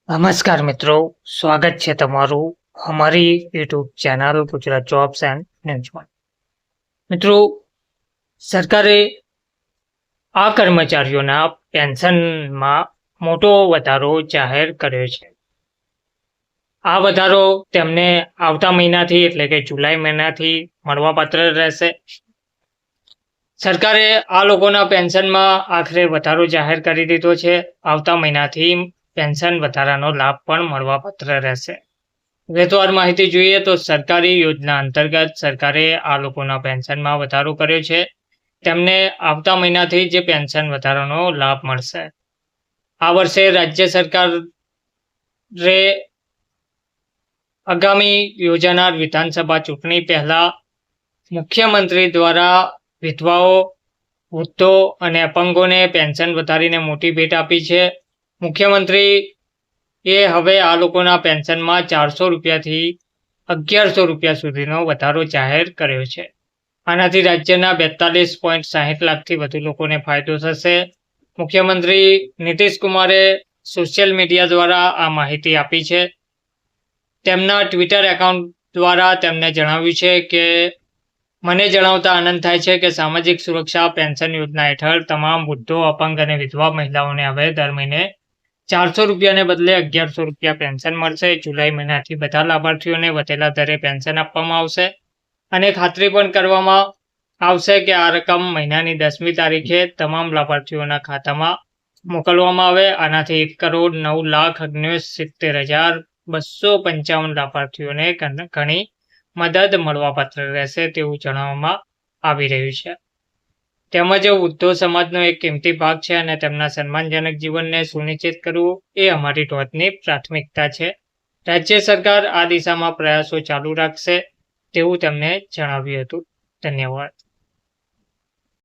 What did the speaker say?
નમસ્કાર મિત્રો, સ્વાગત છે તમારું અમારી YouTube channel Gujarat jobs and ન્યૂઝમાં. મિત્રો, સરકારે આ કર્મચારીઓના પેન્શનમાં મોટો વધારો જાહેર કર્યો છે. આ વધારો તેમને આવતા મહિનાથી એટલે કે જુલાઈ મહિનાથી મળવાપાત્ર રહેશે. સરકારે આ લોકોના પેન્શનમાં આખરે વધારો જાહેર કરી દીધો છે. આવતા મહિનાથી પેન્શન વધારાનો લાભ પણ મળવાપાત્ર રહેશે. વિગતવાર માહિતી જોઈએ તો સરકારી યોજના અંતર્ગત સરકારે આ લોકોના પેન્શનમાં વધારો કર્યો છે. તેમને આવતા મહિનાથી જે પેન્શન વધારાનો લાભ મળશે. આ વર્ષે રાજ્ય સરકારે આગામી યોજાનાર વિધાનસભા ચૂંટણી પહેલા મુખ્યમંત્રી દ્વારા વિધવાઓ, વૃદ્ધો અને અપંગોને પેન્શન વધારીને મોટી ભેટ આપી છે. મુખ્યમંત્રી હવે આ લોકોના પેન્શનમાં 400 રૂપિયાથી 1100 રૂપિયા સુધીનો વધારો જાહેર કર્યો છે. આનાથી રાજ્યના 42.60 લાખથી વધુ લોકોને ફાયદો થશે. મુખ્યમંત્રી નીતિશ કુમારે સોશિયલ મીડિયા દ્વારા આ માહિતી આપી છે. તેમના ટ્વિટર એકાઉન્ટ દ્વારા તેમને જણાવ્યું છે કે મને જણાવતા આનંદ થાય છે કે સામાજિક સુરક્ષા પેન્શન યોજના હેઠળ તમામ વૃદ્ધો, અપંગ અને વિધવા મહિલાઓને હવે દર મહિને 400 રૂપિયાને બદલે 1100 રૂપિયા પેન્શન મળશે. જુલાઈ મહિનાથી બધા લાભાર્થીઓને વધેલા દરે પેન્શન આપવામાં આવશે અને ખાતરી પણ કરવામાં આવશે કે આ રકમ મહિનાની 10મી તારીખે તમામ લાભાર્થીઓના ખાતામાં મોકલવામાં આવે. આનાથી 1,09,69,255 લાભાર્થીઓને ઘણી મદદ મળવાપાત્ર રહેશે તેવું જણાવવામાં આવી રહ્યું છે. તેમજ વૃદ્ધો સમાજનો એક કિંમતી ભાગ છે અને તેમના સન્માનજનક જીવનને સુનિશ્ચિત કરવું એ અમારી ટોચની પ્રાથમિકતા છે. રાજ્ય સરકાર આ દિશામાં પ્રયાસો ચાલુ રાખશે તેવું તેમણે જણાવ્યું હતું. ધન્યવાદ.